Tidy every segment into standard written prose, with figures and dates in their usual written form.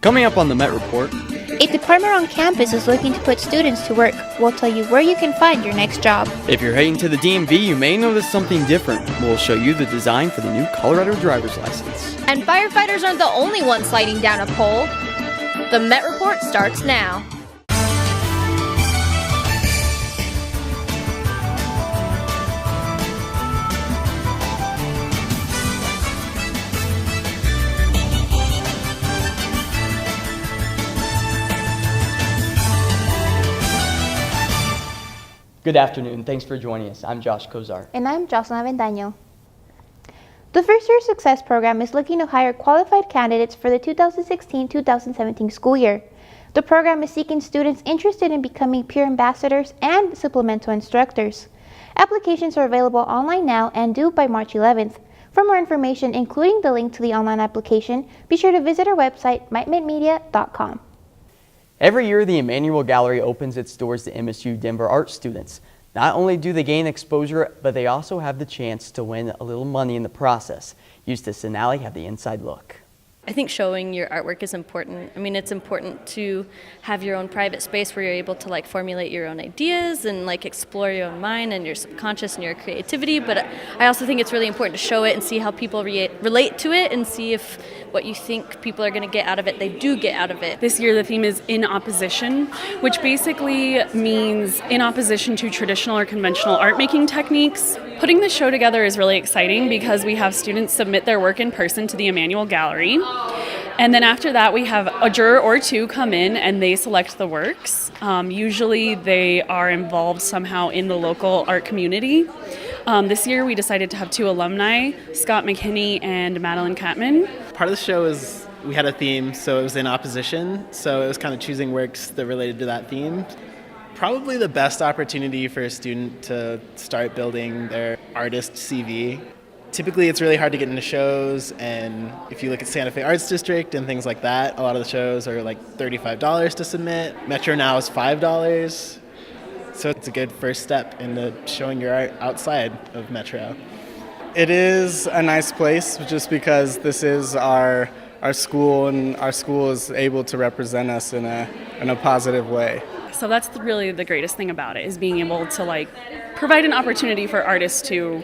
Coming up on the Met Report, a department on campus is looking to put students to work. We'll tell you where you can find your next job. if you're heading to the DMV, you may notice something different. We'll show you the design for the new Colorado driver's license. And firefighters aren't the only ones sliding down a pole. The Met Report starts now. Good afternoon. Thanks for joining us. I'm Josh Cozart. And I'm Jhocelyn Avendano. The First Year Success Program is looking to hire qualified candidates for the 2016-2017 school year. The program is seeking students interested in becoming peer ambassadors and supplemental instructors. Applications are available online now and due by March 11th. For more information, including the link to the online application, be sure to visit our website, mitmentmedia.com. Every year, the Emmanuel Gallery opens its doors to MSU Denver art students. Not only do they gain exposure, but they also have the chance to win a little money in the process. Eustace and Allie have the inside look. I think showing your artwork is important. I mean, it's important to have your own private space where you're able to formulate your own ideas and explore your own mind and your subconscious and your creativity. But I also think it's really important to show it and see how people relate to it and see if what you think people are going to get out of it, they do get out of it. This year the theme is in opposition, which basically means in opposition to traditional or conventional art making techniques. Putting the show together is really exciting because we have students submit their work in person to the Emmanuel Gallery. And then after that, we have a juror or two come in and they select the works. Usually they are involved somehow in the local art community. This year we decided to have two alumni, Scott McKinney and Madeline Catman. Part of the show is we had a theme, so it was in opposition. So it was kind of choosing works that related to that theme. Probably the best opportunity for a student to start building their artist CV. Typically, it's really hard to get into shows, and if you look at Santa Fe Arts District and things like that, a lot of the shows are $35 to submit. Metro now is $5, so it's a good first step into showing your art outside of Metro. It is a nice place just because this is our school, and our school is able to represent us in a positive way. So that's really the greatest thing about it, is being able to provide an opportunity for artists to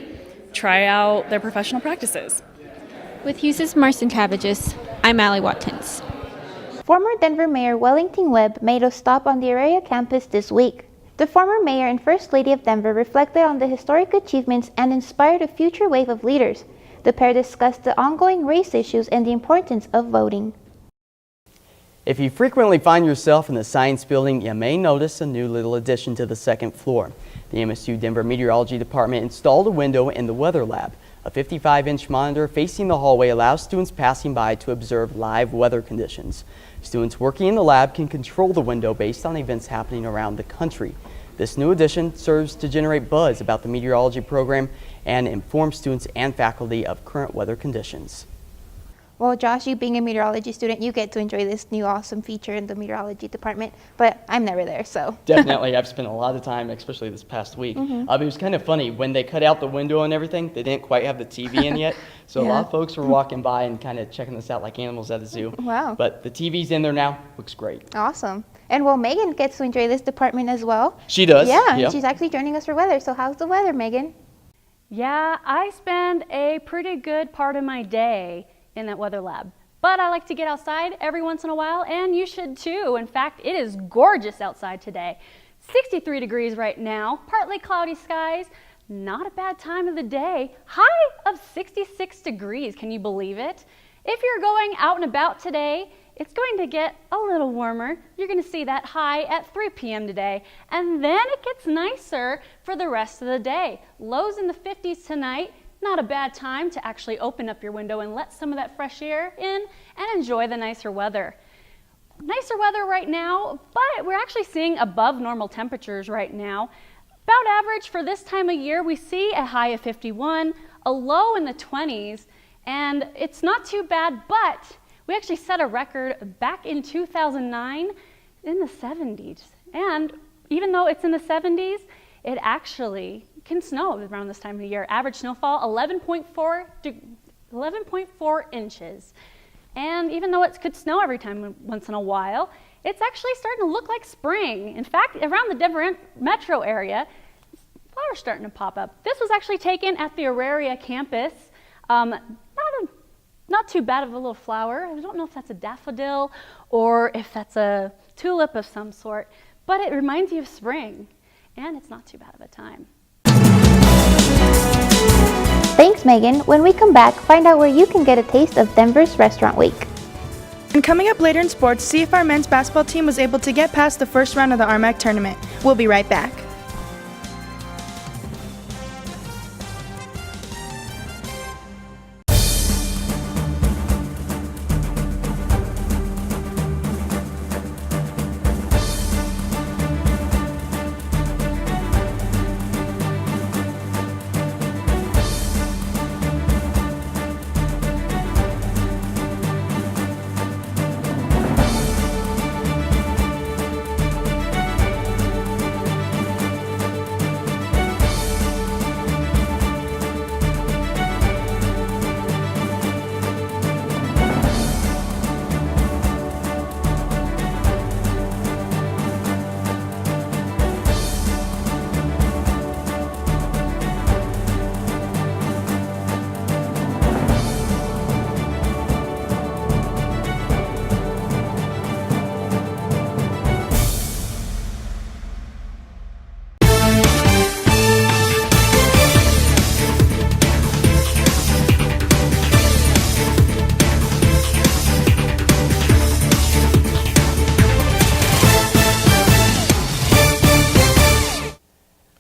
try out their professional practices. With Eustace Marston Cabbages, I'm Allie Watkins. Former Denver Mayor Wellington Webb made a stop on the area campus this week. The former mayor and First Lady of Denver reflected on the historic achievements and inspired a future wave of leaders. The pair discussed the ongoing race issues and the importance of voting. If you frequently find yourself in the science building, you may notice a new little addition to the second floor. The MSU Denver Meteorology Department installed a window in the weather lab. A 55-inch monitor facing the hallway allows students passing by to observe live weather conditions. Students working in the lab can control the window based on events happening around the country. This new addition serves to generate buzz about the meteorology program and inform students and faculty of current weather conditions. Well, Josh, you being a meteorology student, you get to enjoy this new awesome feature in the meteorology department, but I'm never there, so. Definitely, I've spent a lot of time, especially this past week. It was kind of funny, when they cut out the window and everything, they didn't quite have the TV in yet, so a lot of folks were walking by and kind of checking this out like animals at a zoo. Wow. But the TV's in there now, looks great. Awesome. And well, Megan gets to enjoy this department as well. She does. Yeah, Yep. she's actually joining us for weather, so how's the weather, Megan? Yeah, I spend a pretty good part of my day in that weather lab. But I like to get outside every once in a while, and you should too. In fact, it is gorgeous outside today. 63 degrees right now, partly cloudy skies. Not a bad time of the day. High of 66 degrees, can you believe it? If you're going out and about today, it's going to get a little warmer. You're going to see that high at 3 p.m. today, and then it gets nicer for the rest of the day. Lows in the 50s tonight. Not a bad time to actually open up your window and let some of that fresh air in and enjoy the nicer weather. Nicer weather right now, but we're actually seeing above normal temperatures right now. About average for this time of year, we see a high of 51, a low in the 20s, and it's not too bad, but we actually set a record back in 2009 in the 70s. And even though it's in the 70s, it actually can snow around this time of year. Average snowfall, 11.4 inches. And even though it could snow every time once in a while, it's actually starting to look like spring. In fact, around the Denver metro area, flowers starting to pop up. This was actually taken at the Auraria campus. Not too bad of a little flower. I don't know if that's a daffodil or if that's a tulip of some sort, but it reminds you of spring, and it's not too bad of a time. Thanks, Megan. When we come back, find out where you can get a taste of Denver's Restaurant Week. And coming up later in sports, see if our men's basketball team was able to get past the first round of the RMAC tournament. We'll be right back.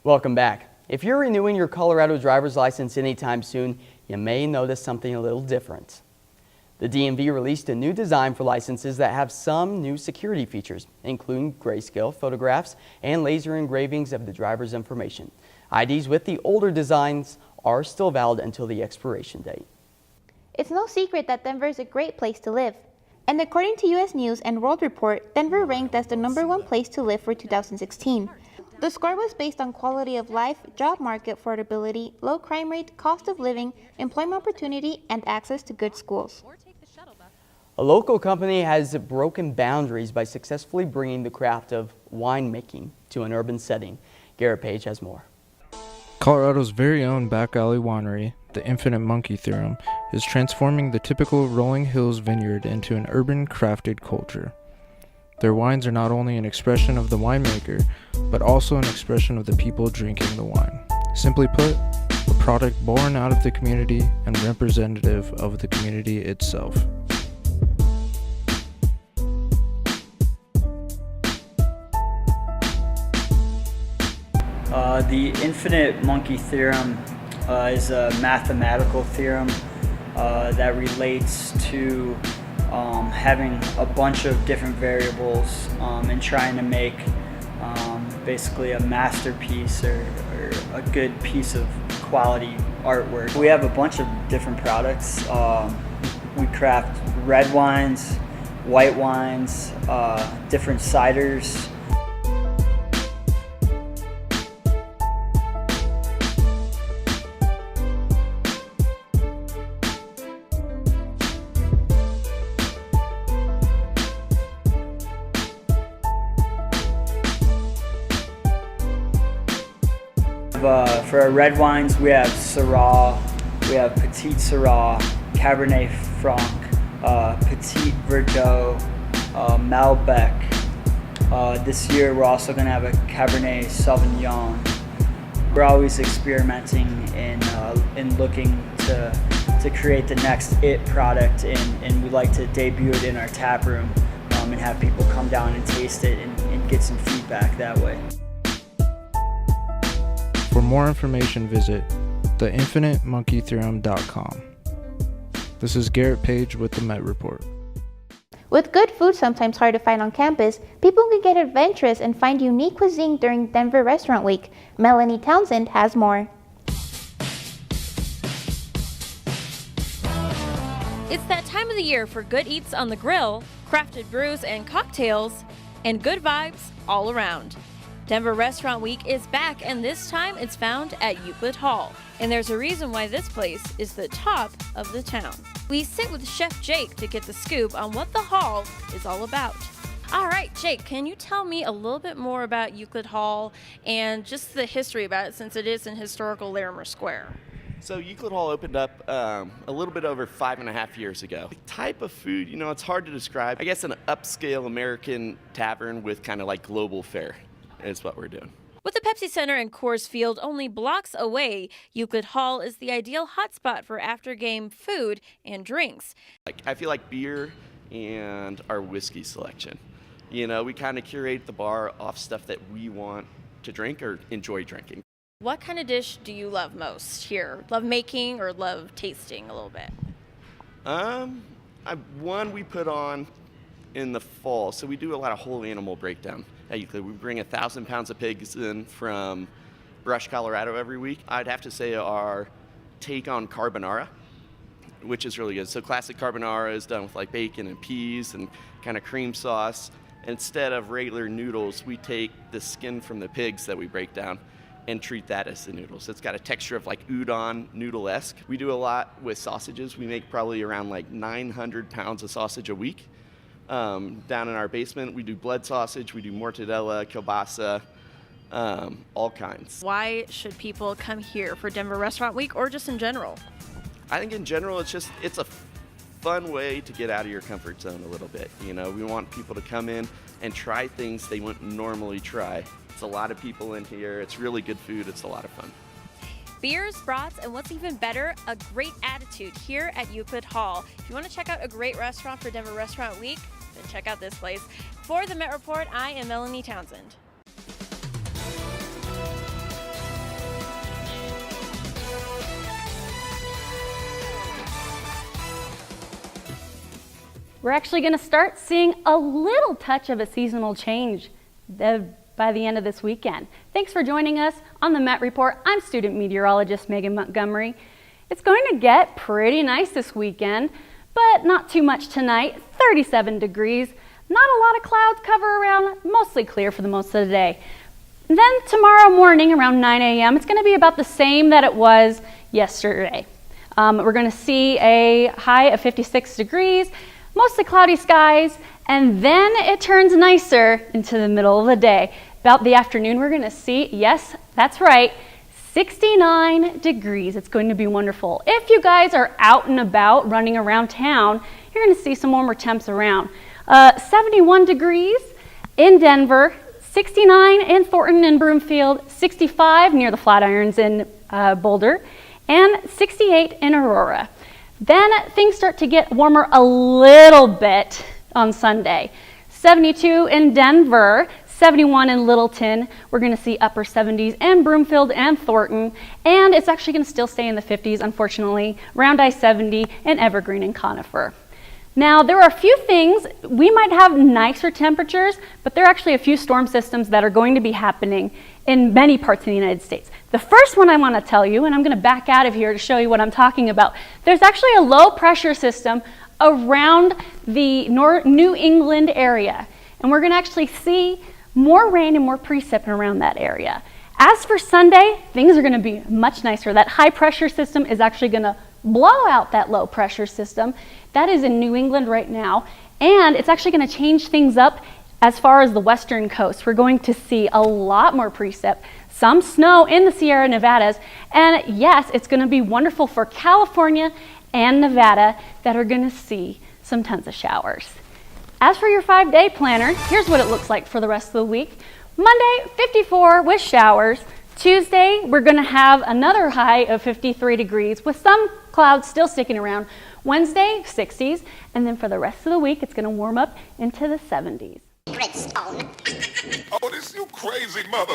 Welcome back. If you're renewing your Colorado driver's license anytime soon, you may notice something a little different. The DMV released a new design for licenses that have some new security features, including grayscale photographs and laser engravings of the driver's information. IDs with the older designs are still valid until the expiration date. It's no secret that Denver is a great place to live. And according to U.S. News and World Report, Denver ranked as the #1 place to live for 2016. The score was based on quality of life, job market affordability, low crime rate, cost of living, employment opportunity, and access to good schools. A local company has broken boundaries by successfully bringing the craft of winemaking to an urban setting. Garrett Page has more. Colorado's very own back alley winery, the Infinite Monkey Theorem, is transforming the typical Rolling Hills vineyard into an urban crafted culture. Their wines are not only an expression of the winemaker, but also an expression of the people drinking the wine. Simply put, a product born out of the community and representative of the community itself. The Infinite Monkey Theorem is a mathematical theorem that relates to having a bunch of different variables and trying to make basically a masterpiece or a good piece of quality artwork. We have a bunch of different products. We craft red wines, white wines, different ciders. For our red wines, we have Syrah, we have Petit Syrah, Cabernet Franc, Petit Verdot, Malbec. This year we're also going to have a Cabernet Sauvignon. We're always experimenting and looking to create the next it product, and we like to debut it in our tap room and have people come down and taste it and get some feedback that way. For more information, visit theinfinitemonkeytheorem.com. This is Garrett Page with the Met Report. With good food sometimes hard to find on campus, people can get adventurous and find unique cuisine during Denver Restaurant Week. Melanie Townsend has more. It's that time of the year for good eats on the grill, crafted brews and cocktails, and good vibes all around. Denver Restaurant Week is back, and this time it's found at Euclid Hall. And there's a reason why this place is the top of the town. We sit with Chef Jake to get the scoop on what the hall is all about. All right, Jake, can you tell me a little bit more about Euclid Hall and just the history about it, since it is in historical Larimer Square? So Euclid Hall opened up a little bit over 5.5 years ago. The type of food, it's hard to describe. I guess an upscale American tavern with kind of like global fare is what we're doing. With the Pepsi Center and Coors Field only blocks away, Euclid Hall is the ideal hotspot for after-game food and drinks. I feel like beer and our whiskey selection. We kind of curate the bar off stuff that we want to drink or enjoy drinking. What kind of dish do you love most here? Love making or love tasting a little bit? One we put on in the fall, so we do a lot of whole animal breakdown at Euclid. We bring 1,000 pounds of pigs in from Brush, Colorado every week. I'd have to say our take on carbonara, which is really good. So classic carbonara is done with like bacon and peas and kind of cream sauce. Instead of regular noodles, we take the skin from the pigs that we break down and treat that as the noodles. It's got a texture of like udon noodle-esque. We do a lot with sausages. We make probably around like 900 pounds of sausage a week. Down in our basement, we do blood sausage, we do mortadella, kielbasa, all kinds. Why should people come here for Denver Restaurant Week or just in general? I think in general, it's a fun way to get out of your comfort zone a little bit. We want people to come in and try things they wouldn't normally try. It's a lot of people in here. It's really good food. It's a lot of fun. Beers, brats, and what's even better, a great attitude here at Euclid Hall. If you want to check out a great restaurant for Denver Restaurant Week, then check out this place. For the Met Report, I am Melanie Townsend. We're actually going to start seeing a little touch of a seasonal change by the end of this weekend. Thanks for joining us on the Met Report. I'm student meteorologist Meghan Montgomery. It's going to get pretty nice this weekend, but not too much tonight. 37 degrees, not a lot of clouds cover around, mostly clear for the most of the day. And then tomorrow morning around 9 a.m., it's going to be about the same that it was yesterday. We're going to see a high of 56 degrees, mostly cloudy skies, and then it turns nicer into the middle of the day. About the afternoon, we're going to see, yes, that's right, 69 degrees. It's going to be wonderful. If you guys are out and about running around town, you're going to see some warmer temps around. 71 degrees in Denver, 69 in Thornton and Broomfield, 65 near the Flatirons in Boulder, and 68 in Aurora. Then things start to get warmer a little bit on Sunday. 72 in Denver, 71 in Littleton. We're going to see upper 70s in Broomfield and Thornton. And it's actually going to still stay in the 50s, unfortunately, around I-70 in Evergreen and Conifer. Now, there are a few things. We might have nicer temperatures, but there are actually a few storm systems that are going to be happening in many parts of the United States. The first one I want to tell you, and I'm going to back out of here to show you what I'm talking about. There's actually a low pressure system around the New England area, and we're going to actually see more rain and more precip around that area. As for Sunday, things are going to be much nicer. That high pressure system is actually going to blow out that low pressure system. That is in New England right now, and it's actually going to change things up as far as the western coast. We're going to see a lot more precip, some snow in the Sierra Nevadas, and yes, it's going to be wonderful for California and Nevada that are going to see some tons of showers. As for your 5-day planner, here's what it looks like for the rest of the week. Monday, 54 with showers. Tuesday, we're going to have another high of 53 degrees with some clouds still sticking around. Wednesday, 60s, and then for the rest of the week, it's going to warm up into the 70s. Redstone. Oh, this you crazy mother.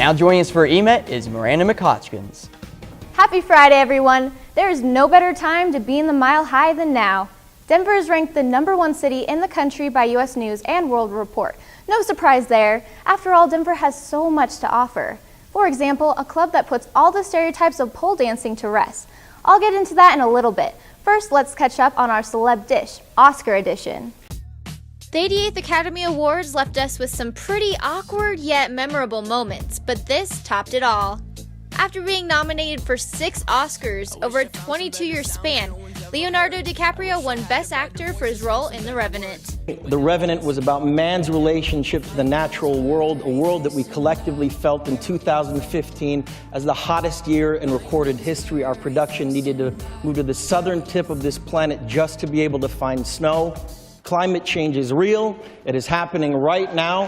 Now joining us for EMET is Miranda McHodgkins. Happy Friday, everyone. There is no better time to be in the Mile High than now. Denver is ranked the #1 city in the country by U.S. News and World Report. No surprise there. After all, Denver has so much to offer. For example, a club that puts all the stereotypes of pole dancing to rest. I'll get into that in a little bit. First, let's catch up on our celeb dish, Oscar edition. The 88th Academy Awards left us with some pretty awkward yet memorable moments, but this topped it all. After being nominated for 6 Oscars over a 22-year span, Leonardo DiCaprio won Best Actor for his role in The Revenant. The Revenant was about man's relationship to the natural world, a world that we collectively felt in 2015 as the hottest year in recorded history. Our production needed to move to the southern tip of this planet just to be able to find snow. Climate change is real. It is happening right now.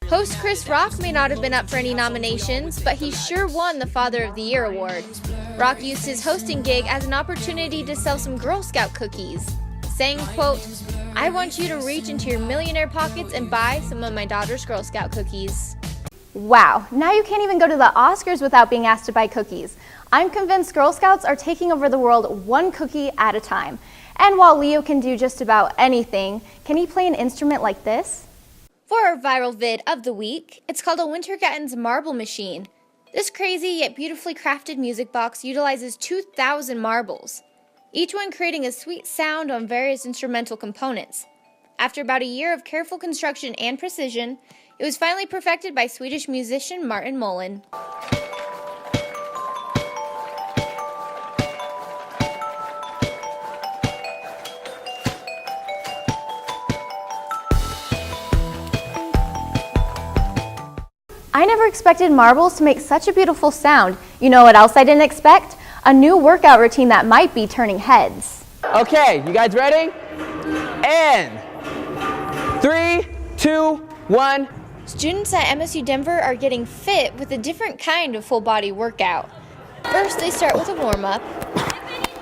Host Chris Rock may not have been up for any nominations, but he sure won the Father of the Year award. Rock used his hosting gig as an opportunity to sell some Girl Scout cookies, saying, quote, "I want you to reach into your millionaire pockets and buy some of my daughter's Girl Scout cookies." Wow, now you can't even go to the Oscars without being asked to buy cookies. I'm convinced Girl Scouts are taking over the world one cookie at a time. And while Leo can do just about anything, can he play an instrument like this? For our viral vid of the week, it's called a Wintergatten's Marble Machine. This crazy yet beautifully crafted music box utilizes 2,000 marbles, each one creating a sweet sound on various instrumental components. After about a year of careful construction and precision, it was finally perfected by Swedish musician Martin Mullen. I never expected marbles to make such a beautiful sound. You know what else I didn't expect? A new workout routine that might be turning heads. Okay, you guys ready? And 3, 2, 1. Students at MSU Denver are getting fit with a different kind of full body workout. First, they start with a warm-up.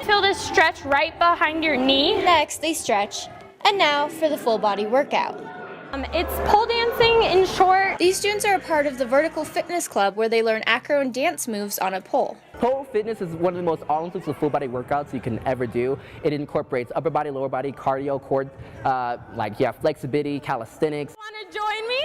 Feel this stretch right behind your knee. Next, they stretch. And now for the full body workout. It's pole dancing in short. These students are a part of the Vertical Fitness Club where they learn acro and dance moves on a pole. Pole fitness is one of the most all-inclusive full body workouts you can ever do. It incorporates upper body, lower body, cardio, core, flexibility, calisthenics. Want to join me?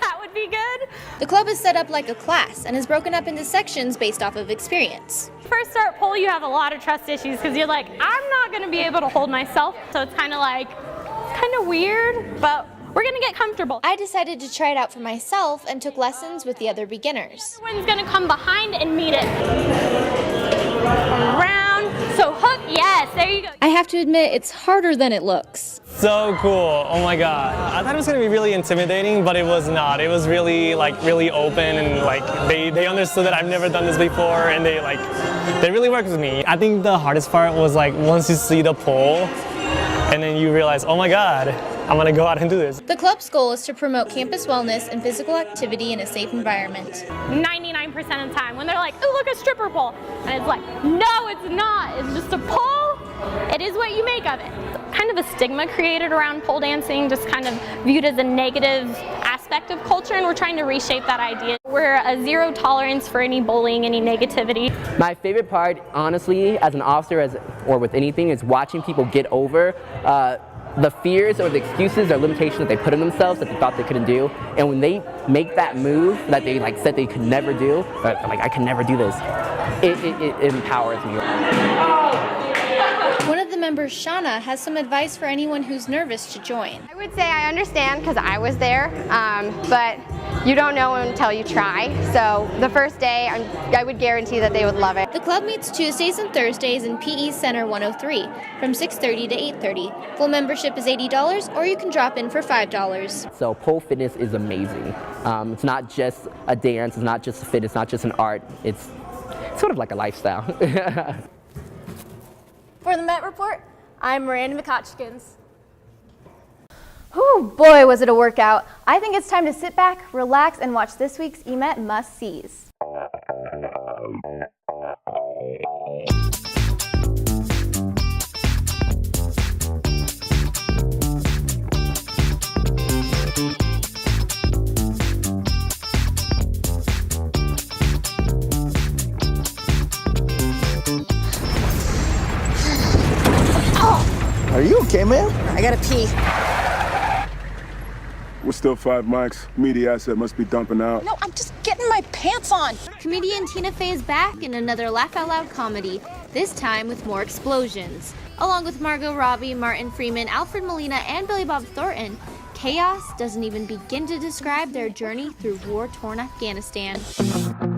That would be good. The club is set up like a class and is broken up into sections based off of experience. First start pole, you have a lot of trust issues because you're like, I'm not going to be able to hold myself. So it's kind of weird, but we're gonna get comfortable. I decided to try it out for myself and took lessons with the other beginners. Everyone's gonna come behind and meet it. Around, so hook, yes, there you go. I have to admit, it's harder than it looks. So cool, oh my God. I thought it was gonna be really intimidating, but it was not. It was really open and they understood that I've never done this before and they really worked with me. I think the hardest part was once you see the pole and then you realize, oh my God, I'm gonna go out and do this. The club's goal is to promote campus wellness and physical activity in a safe environment. 99% of the time when they're like, oh, look, a stripper pole. And it's like, no, it's not. It's just a pole. It is what you make of it. Kind of a stigma created around pole dancing, just kind of viewed as a negative aspect of culture, and we're trying to reshape that idea. We're a zero tolerance for any bullying, any negativity. My favorite part, honestly, as an officer or with anything, is watching people get over the fears or the excuses or limitations that they put on themselves that they thought they couldn't do. And when they make that move that they said they could never do, I can never do this, it empowers me. One of the members, Shauna, has some advice for anyone who's nervous to join. I would say I understand because I was there, but you don't know until you try. So the first day, I would guarantee that they would love it. The club meets Tuesdays and Thursdays in PE Center 103 from 6:30 to 8:30. Full membership is $80, or you can drop in for $5. So pole fitness is amazing. It's not just a dance, it's not just a fitness, it's not just an art. It's sort of like a lifestyle. For the Met Report, I'm Miranda McHodgkins. Whew, boy, was it a workout. I think it's time to sit back, relax, and watch this week's EMET must-sees. Are you okay, man? I gotta pee. We're still 5 mics. Media asset must be dumping out. No, I'm just getting my pants on. Comedian Tina Fey is back in another Laugh Out Loud comedy, this time with more explosions. Along with Margot Robbie, Martin Freeman, Alfred Molina, and Billy Bob Thornton, chaos doesn't even begin to describe their journey through war-torn Afghanistan.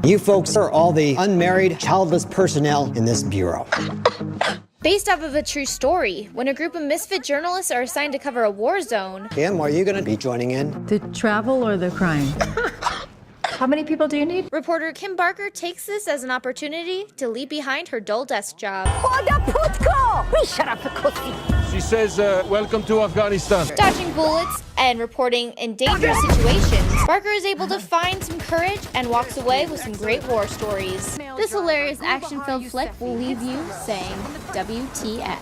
You folks are all the unmarried, childless personnel in this bureau. Based off of a true story, when a group of misfit journalists are assigned to cover a war zone, Kim, are you going to be joining in? The travel or the crime? How many people do you need? reporter Kim Barker takes this as an opportunity to leave behind her dull desk job. Shut up, pussy. She says, welcome to Afghanistan. Dodging bullets and reporting in dangerous situations, Barker is able to find some courage and walks away with some great war stories. This hilarious action-filled flick will leave you saying, WTF.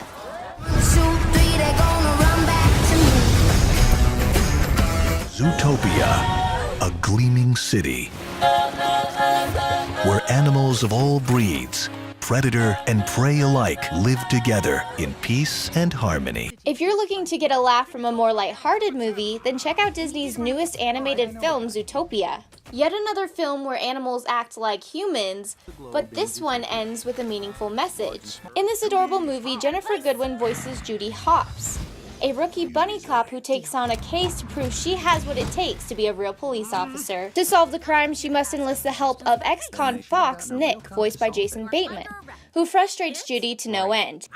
Zootopia, a gleaming city where animals of all breeds, predator and prey alike, live together in peace and harmony. If you're looking to get a laugh from a more lighthearted movie, then check out Disney's newest animated film, Zootopia. Yet another film where animals act like humans, but this one ends with a meaningful message. In this adorable movie, Jennifer Goodwin voices Judy Hopps, a rookie bunny cop who takes on a case to prove she has what it takes to be a real police officer. To solve the crime, she must enlist the help of ex-con Fox Nick, voiced by Jason Bateman, who frustrates Judy to no end.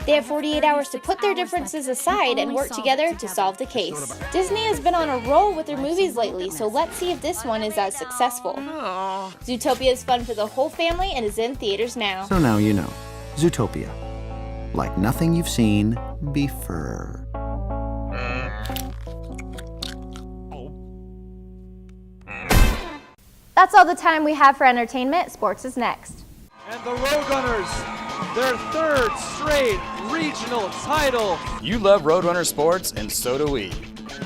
They have 48 hours to put their differences aside and work together to solve the case. Disney has been on a roll with their movies lately, so let's see if this one is as successful. Zootopia is fun for the whole family and is in theaters now. So now you know. Zootopia. Like nothing you've seen before. That's all the time we have for entertainment. Sports is next. And the Roadrunners, their third straight regional title. You love Roadrunner sports, and so do we.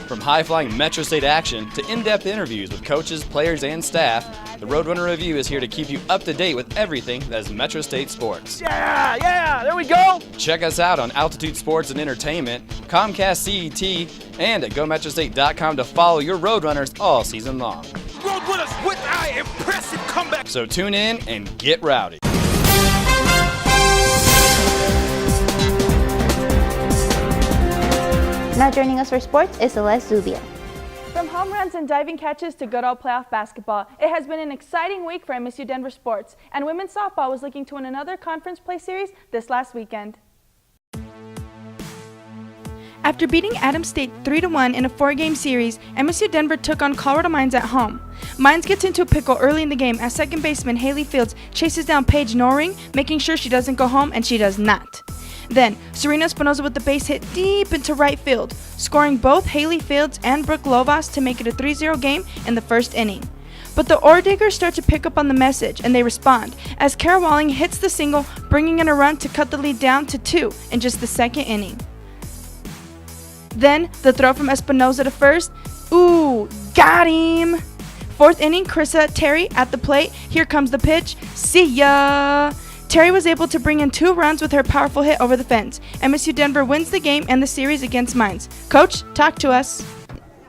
From high-flying Metro State action to in-depth interviews with coaches, players, and staff, the Roadrunner Review is here to keep you up to date with everything that is Metro State sports. Yeah, there we go. Check us out on Altitude Sports and Entertainment, Comcast CET, and at GoMetroState.com to follow your Roadrunners all season long. Roadrunners with our impressive comeback. So tune in and get rowdy. Now joining us for sports is Celeste Zubia. From home runs and diving catches to good old playoff basketball, it has been an exciting week for MSU Denver sports, and women's softball was looking to win another conference play series this last weekend. After beating Adams State 3-1 in a 4-game series, MSU Denver took on Colorado Mines at home. Mines gets into a pickle early in the game as second baseman Haley Fields chases down Paige Noring, making sure she doesn't go home, and she does not. Then, Serena Espinoza with the base hit deep into right field, scoring both Haley Fields and Brooke Lovas to make it a 3-0 game in the first inning. But the Orediggers start to pick up on the message, and they respond, as Kara Walling hits the single, bringing in a run to cut the lead down to 2 in just the second inning. Then, the throw from Espinoza to first. Ooh, got him! Fourth inning, Carissa Terry at the plate. Here comes the pitch. See ya! Terry was able to bring in 2 runs with her powerful hit over the fence. MSU Denver wins the game and the series against Mines. Coach, talk to us.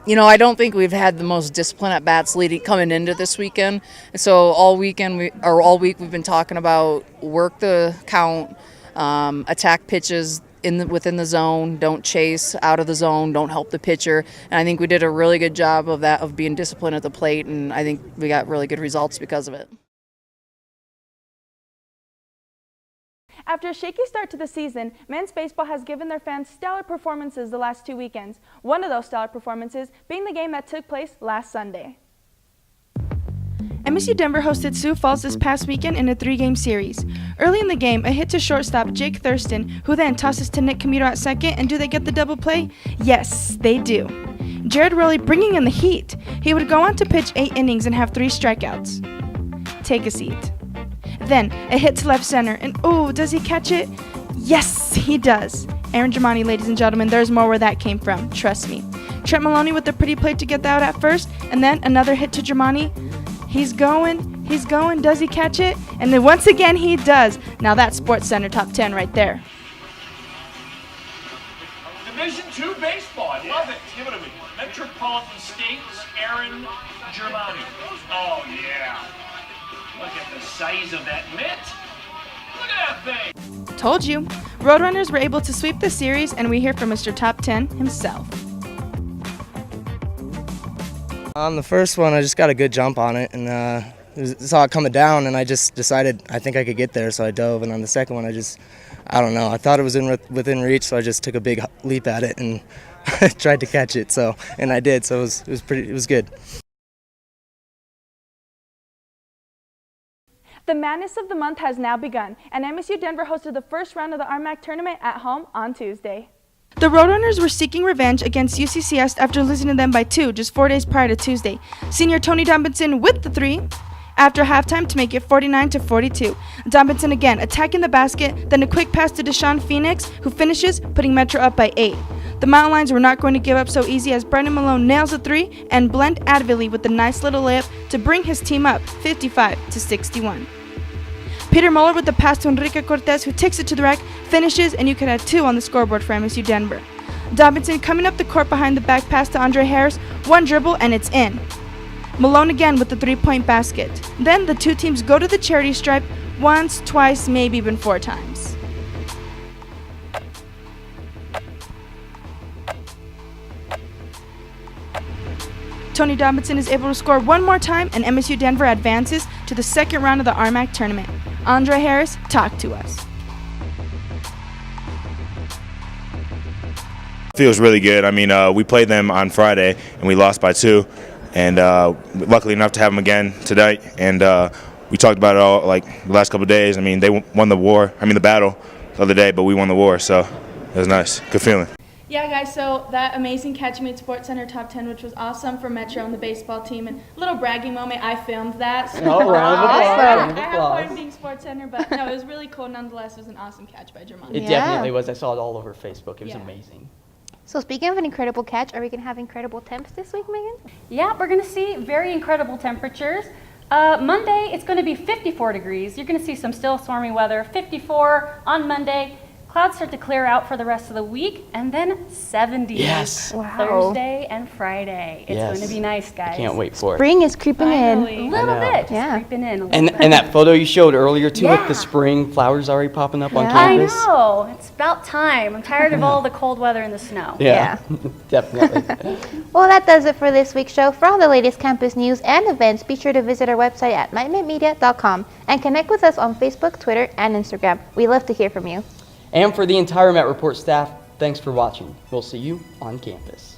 You know, I don't think we've had the most discipline at bats coming into this weekend. And so all week we've been talking about work the count, attack pitches within the zone, don't chase out of the zone, don't help the pitcher. And I think we did a really good job of that, of being disciplined at the plate, and I think we got really good results because of it. After a shaky start to the season, men's baseball has given their fans stellar performances the last 2 weekends. One of those stellar performances being the game that took place last Sunday. MSU Denver hosted Sioux Falls this past weekend in a 3-game series. Early in the game, a hit to shortstop Jake Thurston, who then tosses to Nick Camuto at second, and do they get the double play? Yes, they do. Jared Rowley bringing in the heat. He would go on to pitch 8 innings and have 3 strikeouts. Take a seat. Then, a hit to left center, and ooh, does he catch it? Yes, he does. Aaron Germani, ladies and gentlemen, there's more where that came from, trust me. Trent Maloney with the pretty play to get the out at first, and then another hit to Germani. He's going, does he catch it? And then once again he does. Now that's SportsCenter Top 10 right there. Division II baseball. I love it. Give it to me. Metropolitan States, Aaron Germani. Oh, yeah. Look at the size of that mitt. Look at that thing. Told you. Roadrunners were able to sweep the series, and we hear from Mr. Top 10 himself. On the first one, I just got a good jump on it and saw it coming down, and I just decided I think I could get there, so I dove. And on the second one, I don't know. I thought it was within reach, so I just took a big leap at it and tried to catch it. And I did. So it was good. The madness of the month has now begun, and MSU Denver hosted the first round of the RMAC tournament at home on Tuesday. The Roadrunners were seeking revenge against UCCS after losing to them by 2 just 4 days prior to Tuesday. Senior Tony Dombinson with the 3 after halftime to make it 49-42. Dombinson again attacking the basket, then a quick pass to Deshaun Phoenix, who finishes, putting Metro up by 8. The Mountain Lions were not going to give up so easy as Brendan Malone nails a 3 and Blend Advilly with a nice little layup to bring his team up 55-61. Peter Muller with the pass to Enrique Cortez, who takes it to the rack, finishes, and you can add 2 on the scoreboard for MSU Denver. Dombinson coming up the court behind the back pass to Andre Harris, 1 dribble, and it's in. Malone again with the 3-point basket. Then the 2 teams go to the charity stripe once, twice, maybe even 4 times. Tony Dombinson is able to score 1 more time, and MSU Denver advances to the second round of the RMAC tournament. Andre Harris, talk to us. Feels really good. I mean, we played them on Friday and we lost by 2, and luckily enough to have them again tonight. And we talked about it all like the last couple of days. I mean, they won the battle the other day, but we won the war, so it was nice. Good feeling. Yeah, guys, so that amazing catch made Sports Center Top 10, which was awesome for Metro and the baseball team. And a little bragging moment, I filmed that. So I have fun being Sports Center, but no, it was really cool nonetheless. It was an awesome catch by Germani. It definitely was. I saw it all over Facebook. It was amazing. So speaking of an incredible catch, are we going to have incredible temps this week, Megan? Yeah, we're going to see very incredible temperatures. Monday, it's going to be 54 degrees. You're going to see some still stormy weather. 54 on Monday. Clouds start to clear out for the rest of the week, and then 70s. Yes. Wow. Thursday and Friday. It's going to be nice, guys. Can't wait for it. Spring is creeping in. A little bit. Just creeping in a little bit. And that photo you showed earlier, too, with the spring flowers already popping up on campus. I know. It's about time. I'm tired of all the cold weather and the snow. Yeah. Definitely. Well, that does it for this week's show. For all the latest campus news and events, be sure to visit our website at MightMintMedia.com and connect with us on Facebook, Twitter, and Instagram. We love to hear from you. And for the entire Met Report staff, thanks for watching. We'll see you on campus.